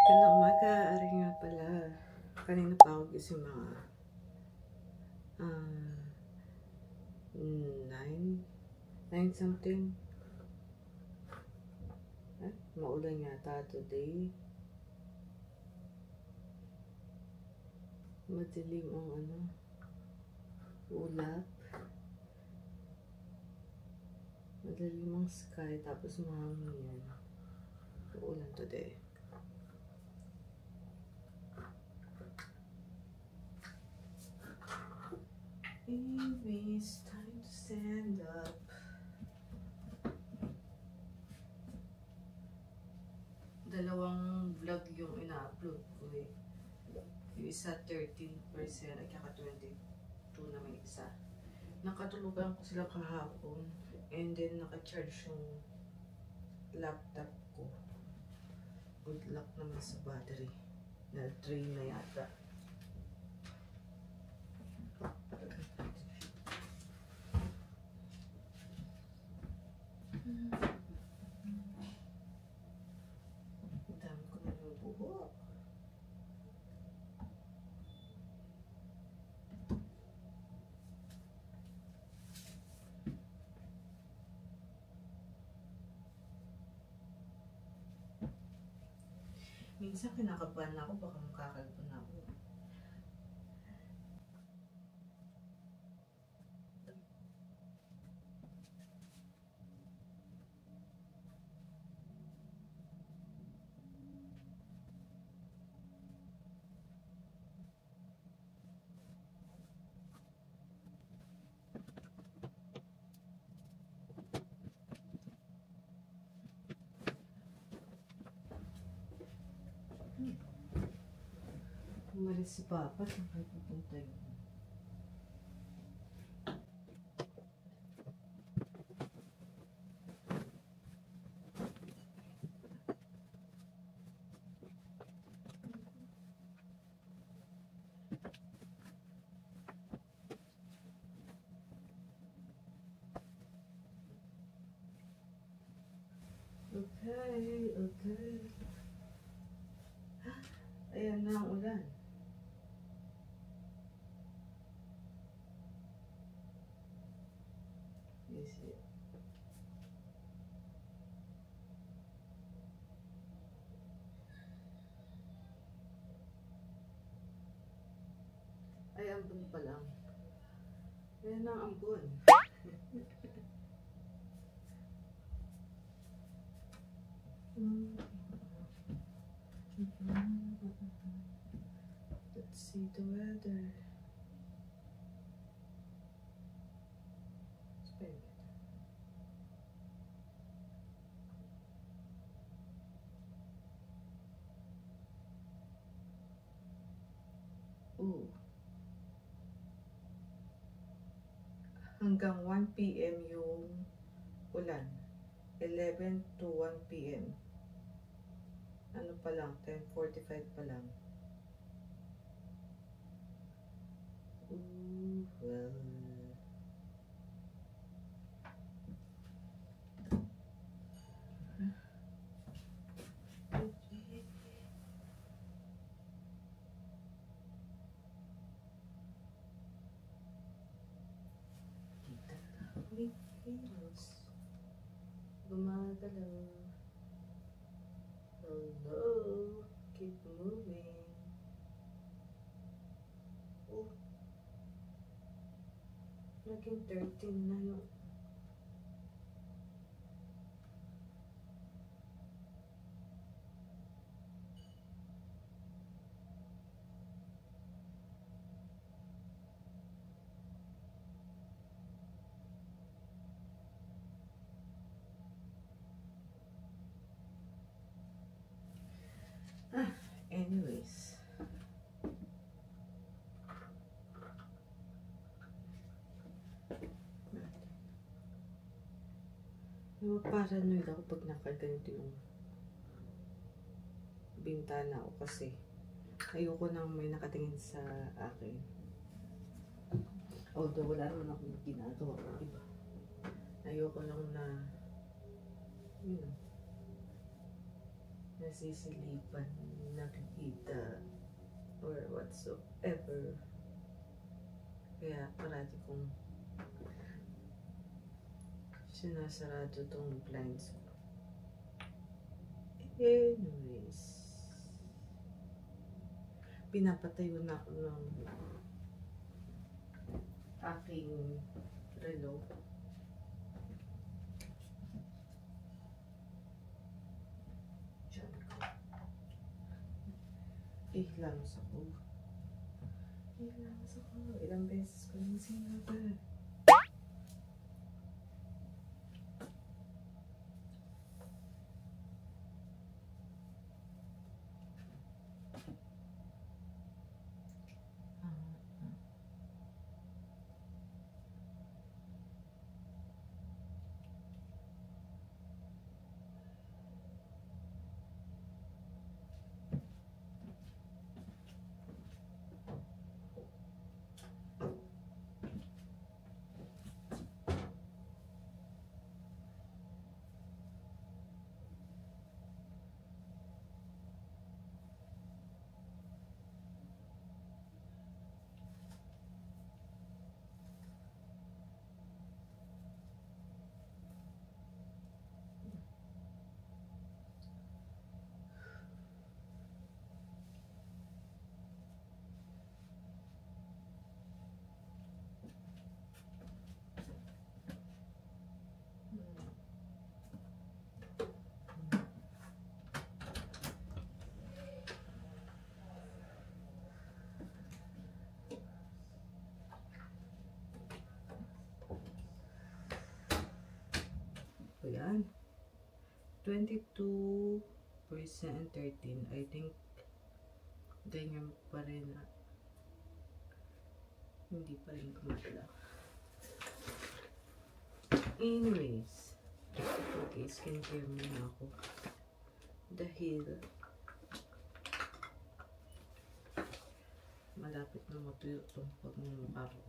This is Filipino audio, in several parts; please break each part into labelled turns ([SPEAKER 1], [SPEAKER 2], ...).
[SPEAKER 1] Magandang umaga, ari nga pala. Kanina pa ako gising mga 9 something. Maulan yata today. Madilim ang ulap. Madilim ang sky, tapos mahangin yan. Uulan today. Baby, it's time to stand up. Dalawang vlog yung ina-upload ko eh. Yung isa 13% at saka 22 na may isa. Nakatulugan ko sila kahapon and then naka-charge yung laptop ko. Good luck naman sa battery. Na-drain na yata. Dami ko na yung buhok. Minsan kinakabahan ako, baka makakalban ako. Umalis si Papa, saan kayo pupunta yun? Okay. Ayan na ang ulan. Is it? Ay, ambon pa lang. Ayan na ang ambon. Let's see the weather. Spend it. Ooh. Hanggang 1 PM yung ulan. 11 to 1 PM. Ano pa lang, 10:45 pa lang. Ooh, well. Kilos. Gumagalaw. Hello. Keep moving. Oh. Naging 13 na yun. Anyways. Paranoid ako pag nakaganito yung bintana ko kasi ayoko nang may nakatingin sa akin. Although wala naman akong ginagawa, diba? Ayoko lang na nasisilipan na whatsoever. Kaya parati kong sinasarado tong blinds ko. Anyways, pinapatayo na ako ng aking relo. Diyan ko. Ihlams ako. Ilang beses ko nang sinabi. So, yan. 22% and 13. I think ganyan pa rin. Hindi pa rin kumala. Anyways, okay, skincare muna ako. Dahil malapit na matuyo itong pagmumukha ko.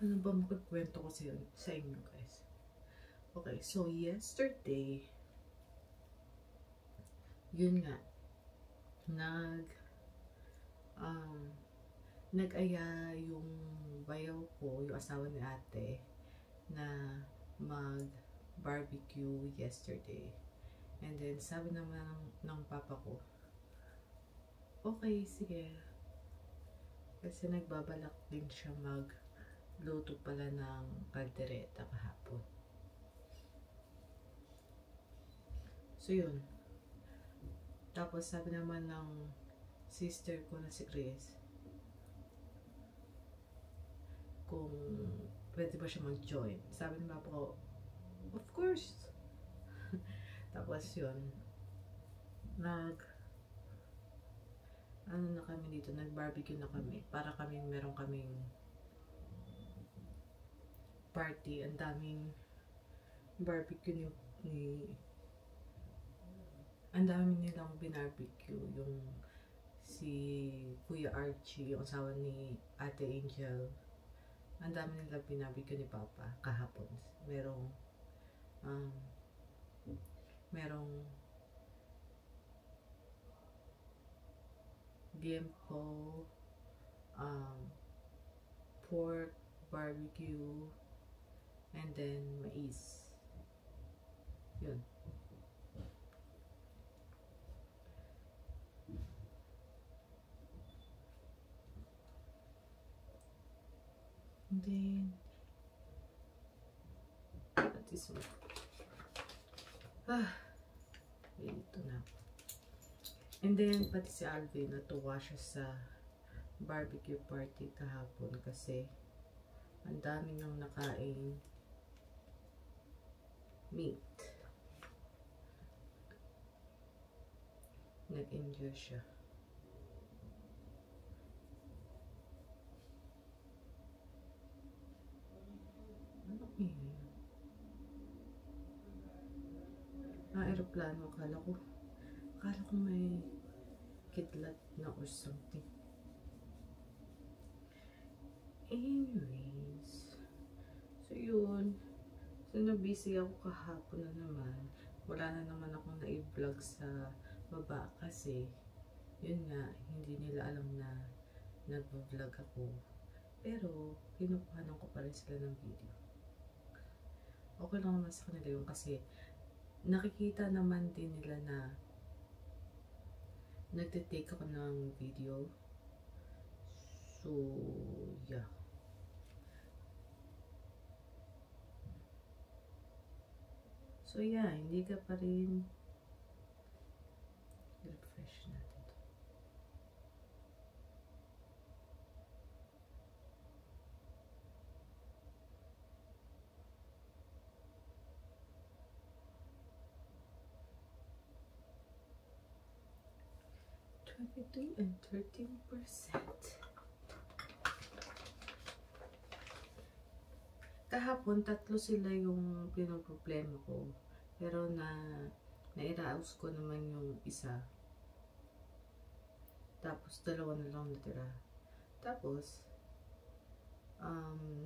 [SPEAKER 1] Ano ba magkwento ko sa inyo guys? Okay, so yesterday, yun nga, nag-aya yung bayaw ko, yung asawa ni ate, na mag-barbecue yesterday. And then, sabi naman ng papa ko, okay, sige. Kasi nagbabalak din siya luto pala ng kaldereta kahapon. So yun. Tapos sabi naman ng sister ko na si Chris kung pwede ba siya mag-join. Sabi ng papa ko, of course. Tapos yun, ano na kami dito, nag-barbecue na kami. Para meron kaming party. Ang daming barbecue ang dami nilang binarbecue. Yung si Kuya Archie, yung asawa ni Ate Angel, ang dami nilang binarbecue ni Papa kahapon. Merong liempo, pork barbecue, and then mais. Yun. And then this one. Ito na. And then pati si Alvin, natuwa siya sa barbecue party kahapon kasi ang dami nang nakain meat. Nag-enjoy siya. Ano yun? aeroplano. Akala ko may kidlat na or something. Anyways, so yun. So na-busy ako kahapon na naman. Wala na naman akong na-vlog sa baba kasi yun nga, hindi nila alam na nag-vlog ako. Pero, kinukuhanan ko pa rin sila ng video. Okay lang naman sa kanila yun kasi nakikita naman din nila na nagtitake ako ng video. So, yeah. So, yeah, hindi ka pa rin refresh natin. And 13%. Kahapon, 3 sila yung pinoproblema ko. Pero nairaos ko naman yung isa. Tapos, 2 na lang natira. Tapos,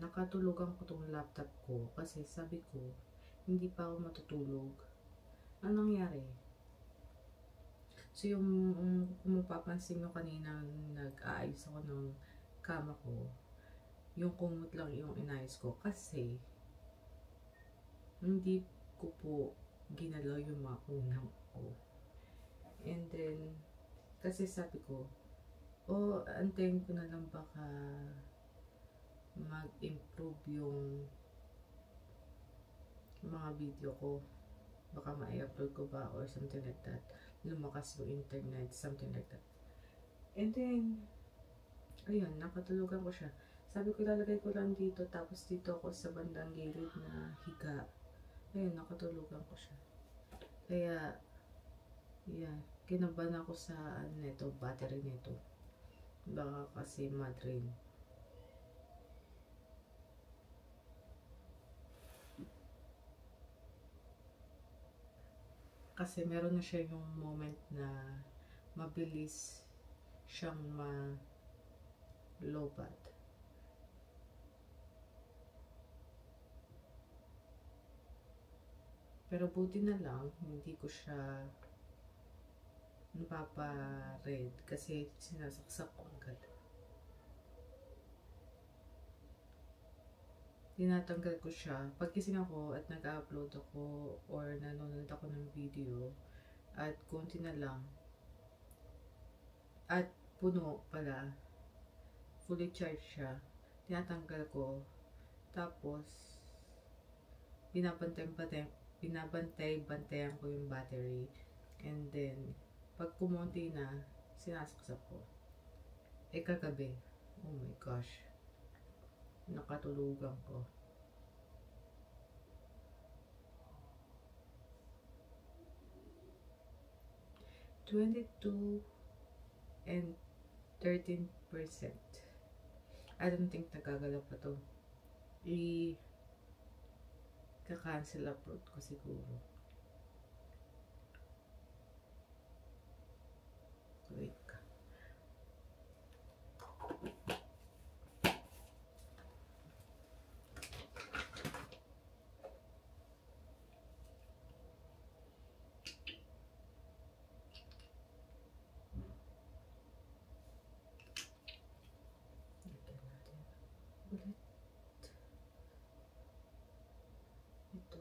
[SPEAKER 1] nakatulugan ko tong laptop ko. Kasi sabi ko, hindi pa ako matutulog. Anong nangyari? So, yung kung mapapansin nyo kanina nag-aayos ako ng kama ko, yung kumot lang yung inayos ko kasi hindi ko po ginalaw yung mga unang ko. And then, kasi sabi ko, antayin ko na lang baka mag-improve yung mga video ko. Baka ma-upload ko ba or something like that. Lumakas yung internet, something like that. And then, ayun, nakatulugan ko siya. Sabi ko, lalagay ko lang dito, tapos dito ako sa bandang gilid na higa. Ayun, nakatulugan ko siya. Kaya, yeah, kinabahan ako sa neto, battery nito. Baka kasi ma-drain. Kasi meron na siya yung moment na mabilis siyang ma-lobat. Pero buti na lang, hindi ko siya napapa-red kasi sinasaksak ko agad. Tinatanggal ko siya. Pagkising ako at nag-upload ako or nanonood ako ng video at konti na lang at puno pala, fully charged siya, tinatanggal ko, tapos binabantay-bantayan ko yung battery, and then pag kumonti na, sinasaksak ko. Kagabi, oh my gosh, nakatulugan ko. $22 and 13%. I don't think nagagalaw pa to. Ka-cancel upload ko siguro. Wait ka. Ulit. Ito.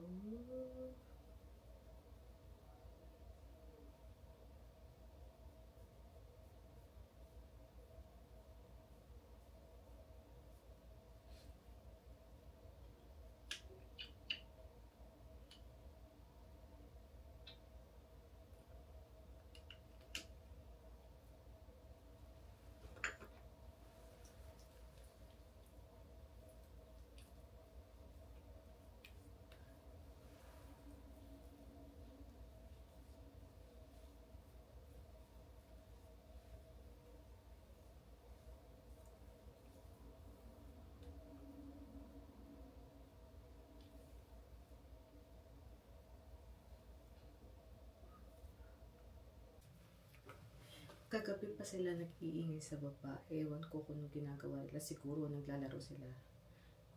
[SPEAKER 1] Kagabi pa sila nag-iingay sa baba. Ewan ko kung anong ginagawa nila. Siguro naglalaro sila.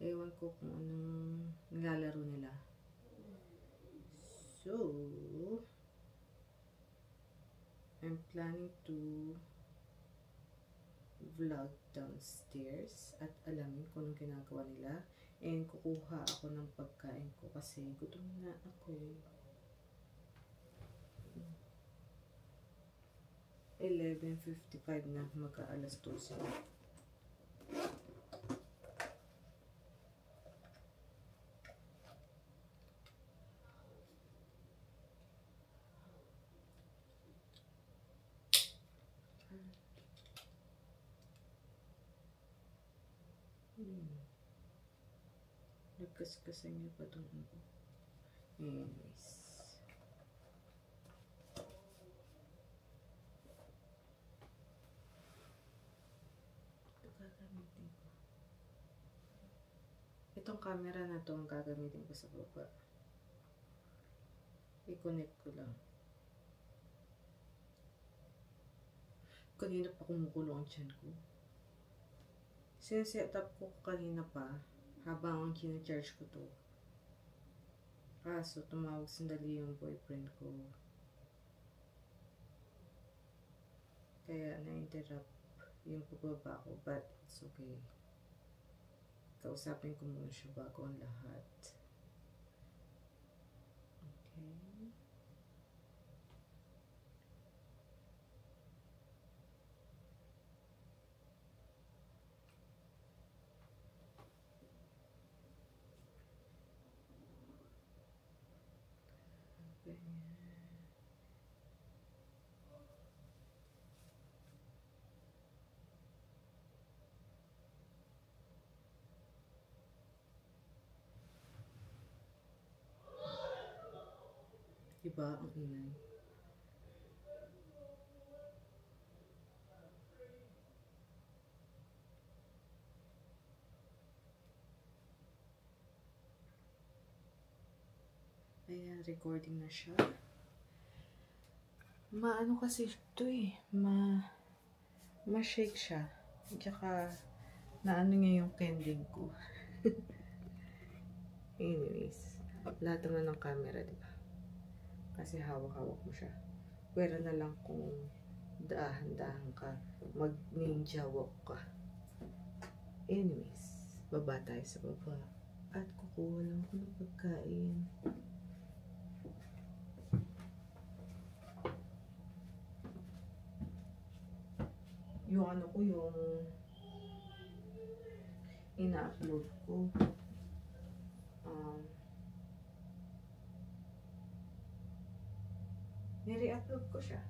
[SPEAKER 1] Ewan ko kung anong nilalaro nila. So, I'm planning to vlog downstairs at alamin kung anong ginagawa nila. And kukuha ako ng pagkain ko kasi gutom na ako eh. 11:55 na, mag-aalas 12 na. Nagkaskasan niya pa itong ano. Anyways. Gagamitin ko. Itong camera na to ang gagamitin ko sa baba. I-connect ko lang. Kanina pa kumukulo ang tiyan ko. Sineset up ko kanina pa habang kina-charge ko to. Kaso tumawag sandali yung boyfriend ko. Kaya na-interrupt yung pagbaba ko, but it's okay. Kausapin ko muna siya bago ang lahat. Okay. Diba ang ingay? Ayan, recording na siya. Maano kasi ito eh. Ma-shake siya. Tsaka, naano niya yung pending ko. Anyways, lahat naman ng camera, diba? Kasi hawak-hawak mo siya. Pwera na lang kung dahan-dahan ka, mag-ninja walk ka. Anyways, baba tayo sa baba. At kukuha lang ko ng pagkain. Yung ano ko, yung ina-upload ko. Nire-upload ko siya.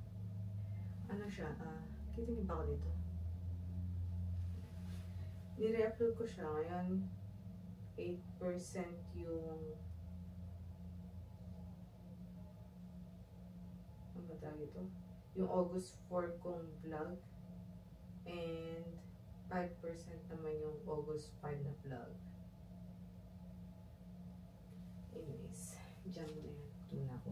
[SPEAKER 1] Ano siya? Kita niyo ba ako dito? Nire-upload ko siya. Ngayon, 8% yung ano ba tawag ito? Yung August 4 kong vlog. And 5% naman yung August 5 na vlog. Anyways, dyan mo na yan. Tuna ko.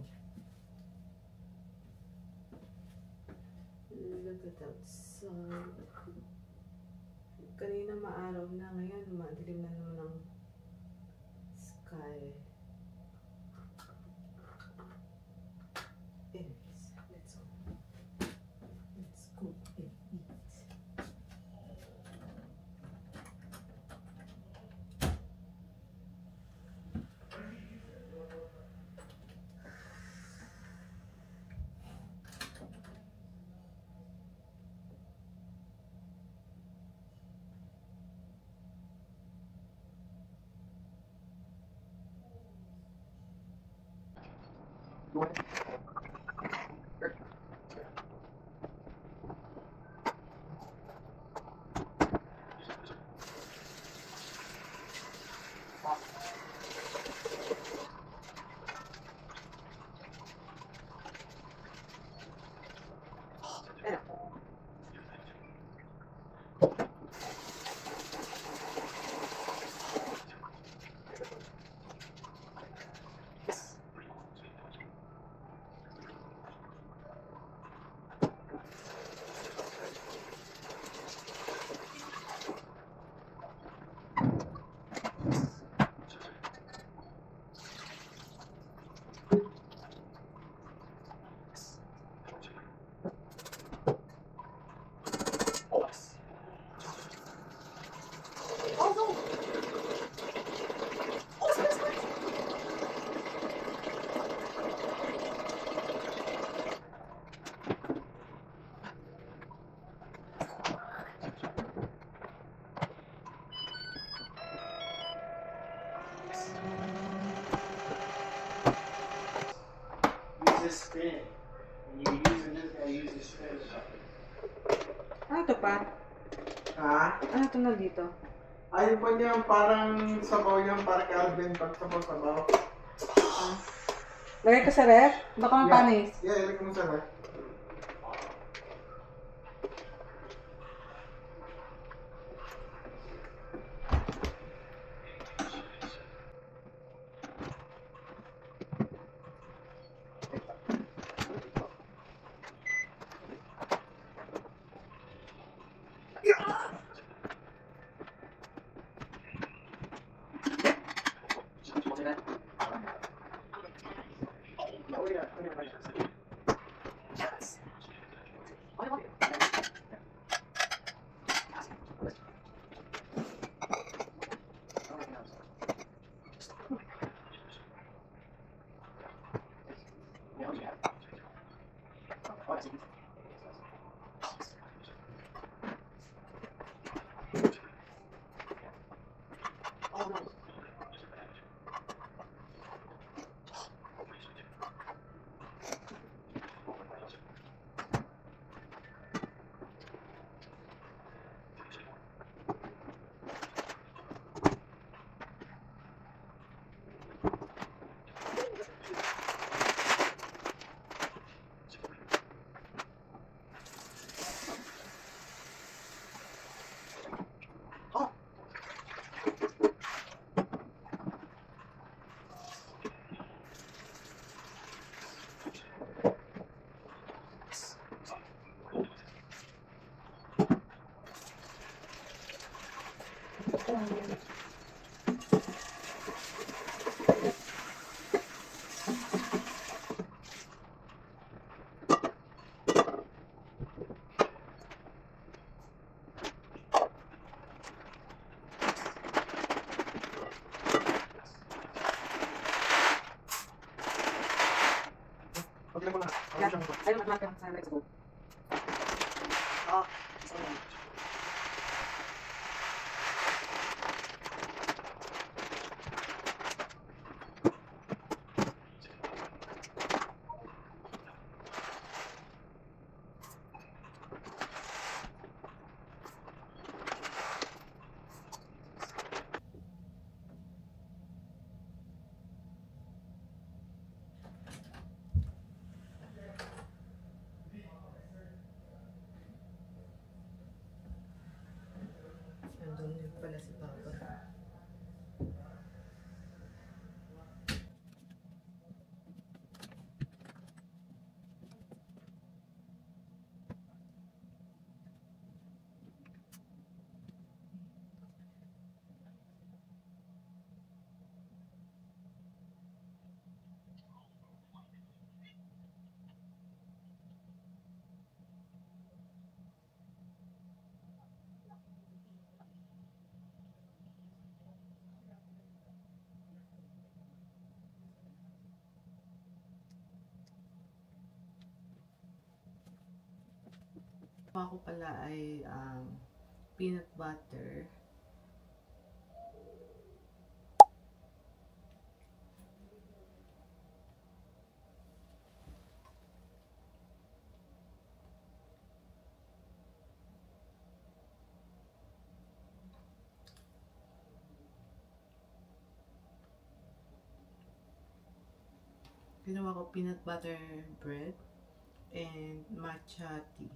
[SPEAKER 1] Look at outside. Kanina maaraw na, ngayon madilim na naman ang sky. Anyways, let's go. Let's go and eat.
[SPEAKER 2] Use this spin. When you use this guy, use this spin.
[SPEAKER 1] Ano to pa?
[SPEAKER 2] Ha?
[SPEAKER 1] Ano to na dito?
[SPEAKER 2] Ayun pa niya, parang sabaw niya, parang Calvin pag sabaw-sabaw.
[SPEAKER 1] Lagay ko sa ref? Baka mapanis.
[SPEAKER 2] Yeah, ilagay mo sa ref.
[SPEAKER 1] Ayun, magmamahal ka sa Mexico. Nandun din pala si Papa. Ako pala ay peanut butter. Ginawa ko peanut butter bread and matcha tea.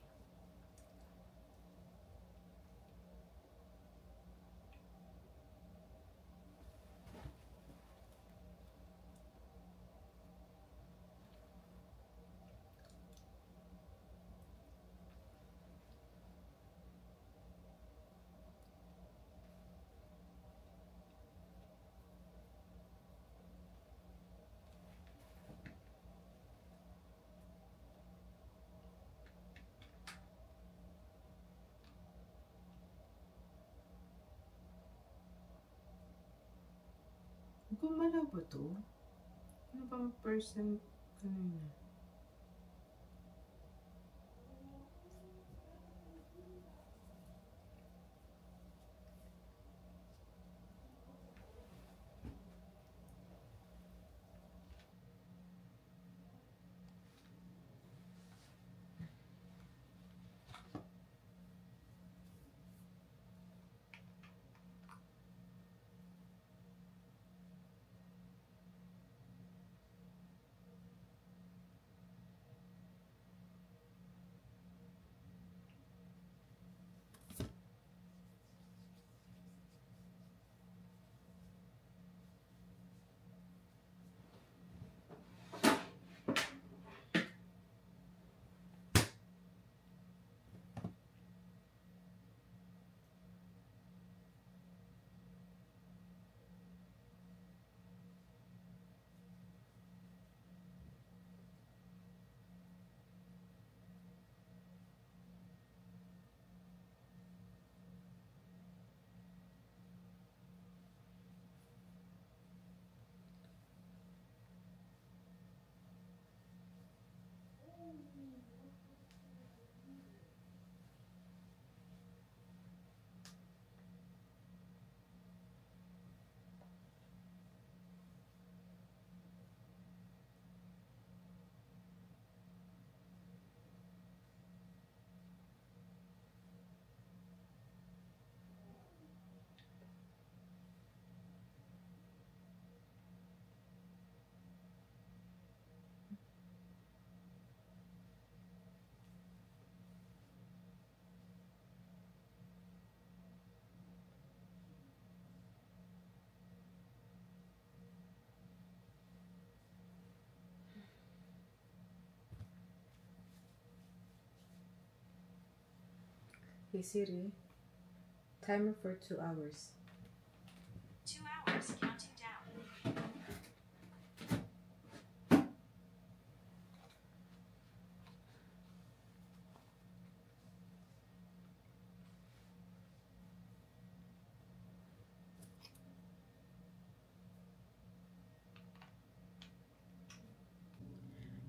[SPEAKER 1] Gumalaw ba to? Ano bang percent kanina? Hey Siri, timer for 2 hours.
[SPEAKER 3] 2 hours counting down.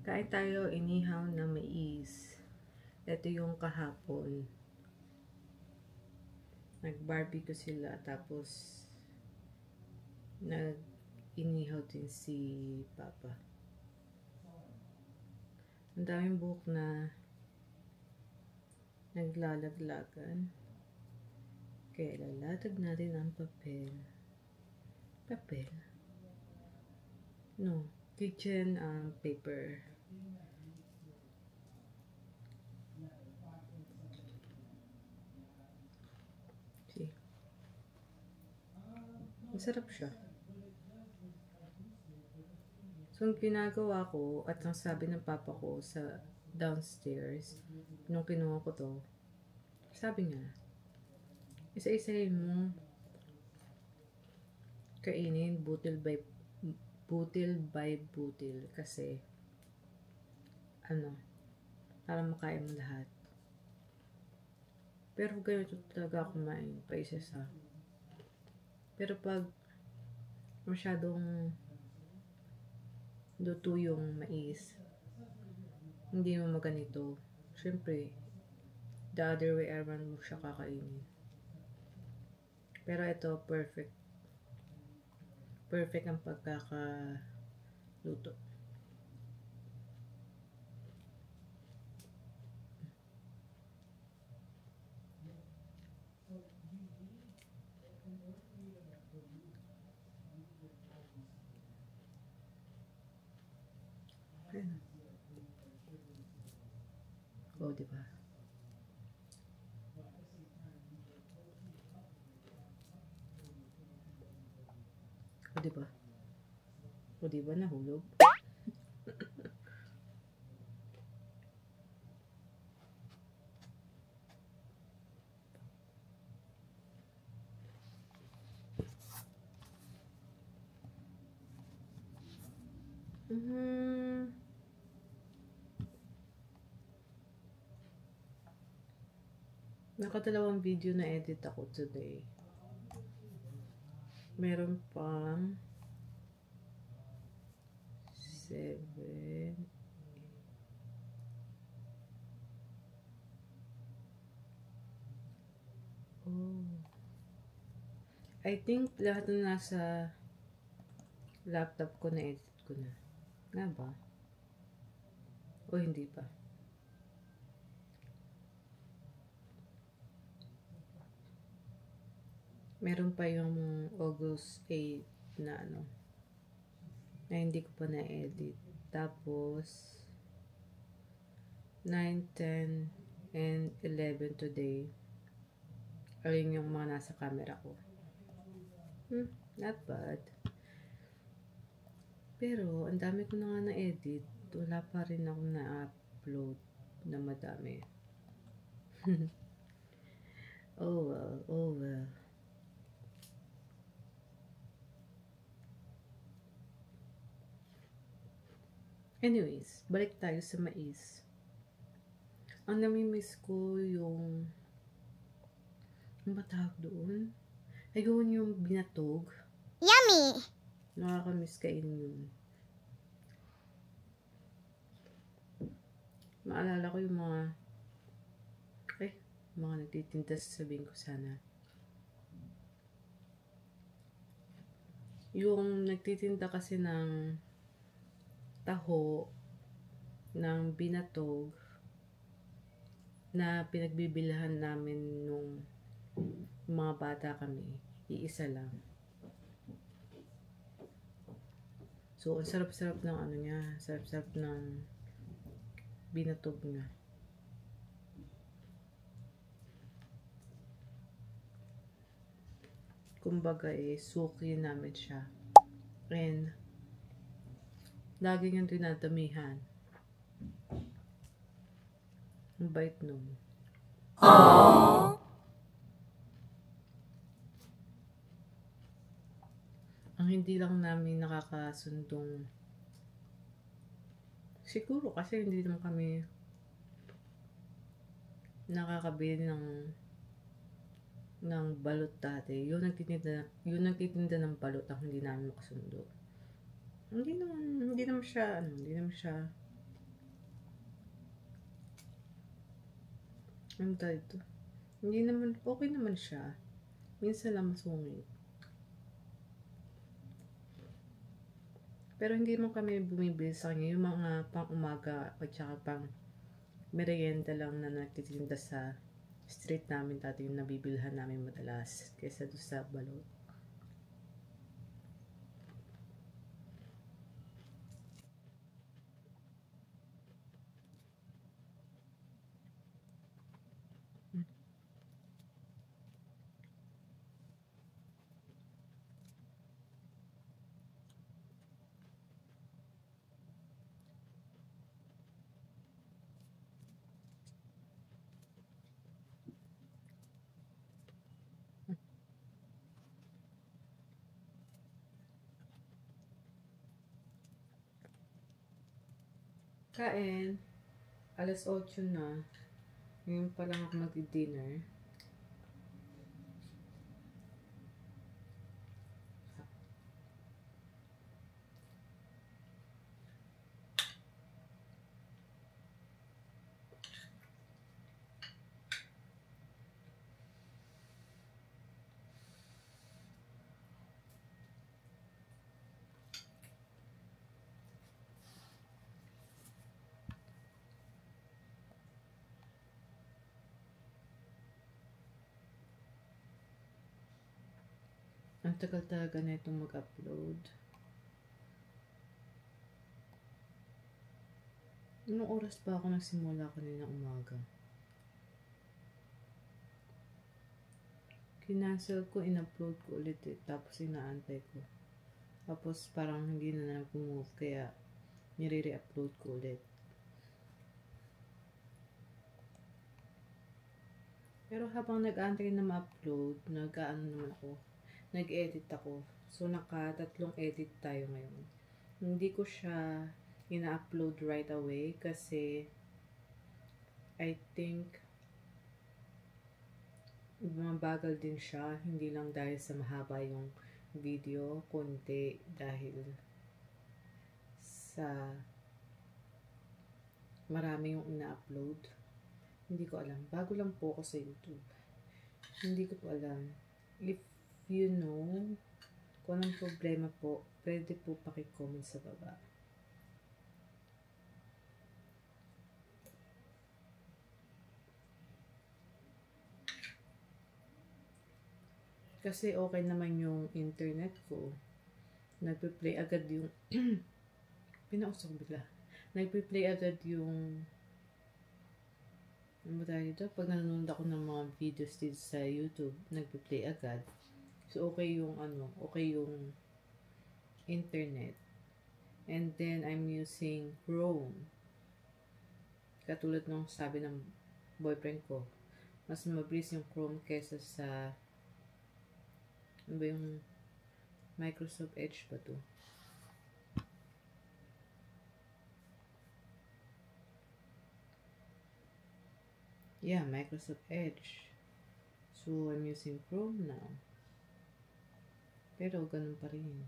[SPEAKER 1] Kain tayo inihaw na mais. Ito yung kahapon. Nag-barbecue sila tapos nag-inihaw din si Papa. Ang daming buhok na naglalaglagan. Kaya lalatag natin ang papel. Papel? No. Kitchen paper. See? Masarap siya. So, ang ginagawa ko at ang sabi ng papa ko sa downstairs, nung kinuha ko to, sabi niya, isa-isahin mo kainin butil by butil kasi para makain mo lahat. Pero ganito talaga kumain pa isa-isa. Pero pag masyadong luto yung mais, hindi mo maganito. Syempre, the other way around mo siya kakainin. Pero ito, perfect. Perfect ang pagkakaluto. Ayan. Oh, diba? O, diba? O, diba nahulog? Nakadalawang video na edit ako today. Meron pang 7. Oh. I think lahat na nasa laptop ko na edit ko na. Nga ba? O hindi pa? Meron pa yung August 8 na na hindi ko pa na-edit. Tapos 9, 10, and 11 today. Ayun yung mga nasa camera ko. Not bad. Pero ang dami ko na nga na-edit. Wala pa rin ako na-upload na madami. Oh well, oh well. Anyways, balik tayo sa mais. Ang namimiss ko yung ano ba tawag doon? Ay, gawin yung binatog.
[SPEAKER 3] Yummy!
[SPEAKER 1] Nakakamiss kainin yun. Maalala ko yung mga nagtitinda, sasabihin ko sana. Yung nagtitinda kasi ng taho, ng binatog, na pinagbibilhan namin nung mga bata kami, iisa lang. So, ang sarap-sarap ng sarap-sarap ng binatog niya. Kumbaga suki namin siya. And lagi niyang dinadamihan. Ang bait nun. Ang hindi lang namin nakakasundong, siguro kasi hindi naman kami nakakabili ng balot dati. Yung nagtitinda ng balot ang hindi namin makasundo. Hindi naman siya, ano tayo ito? Hindi naman, okay naman siya. Minsan lang masungit. Pero hindi naman kami bumibili sa kanya. Yung mga pang umaga at saka pang merienda lang na nagtitinda sa street namin dati yung nabibilhan namin madalas kaysa doon sa balot. Kain. Alas 8 na. Ngayon pa lang ako mag-dinner. Ang tagal talaga na itong mag-upload. Anong oras ba ako nagsimula kanina umaga? Kinancel ko, in-upload ko ulit eh. Tapos inaantay ko. Tapos parang hindi na nag-move kaya nire-upload ko ulit. Pero habang nag-aantay na ma-upload, nag-edit ako. So, naka-3 edit tayo ngayon. Hindi ko siya ina-upload right away kasi I think mabagal din siya. Hindi lang dahil sa mahaba yung video, kundi dahil sa marami yung ina-upload. Hindi ko alam. Bago lang po ako sa YouTube. Hindi ko po alam. If you know kung anong problema po, pwede po paki-comment sa baba. Kasi okay naman yung internet ko. Nagpe-play agad yung pinausok bigla. Nagpe-play agad yung ano ba tayo dito? Pag nanonood ako ng mga videos dito sa YouTube, nagpe-play agad. So, okay yung internet. And then, I'm using Chrome. Katulad nung sabi ng boyfriend ko, mas mabilis yung Chrome kesa sa ano ba yung Microsoft Edge ba to? Yeah, Microsoft Edge. So, I'm using Chrome now. Pero, ganun pa rin.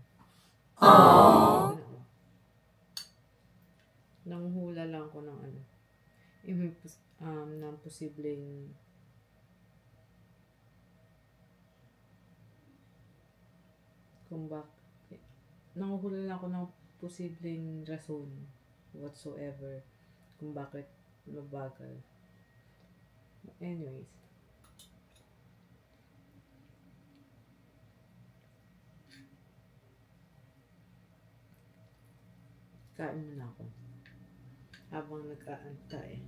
[SPEAKER 1] Nanghula lang ako ng ng posibleng nanguhula lang ako ng posibleng rason whatsoever kung bakit mabagal. Anyways, kain muna ako habang nag-aantay.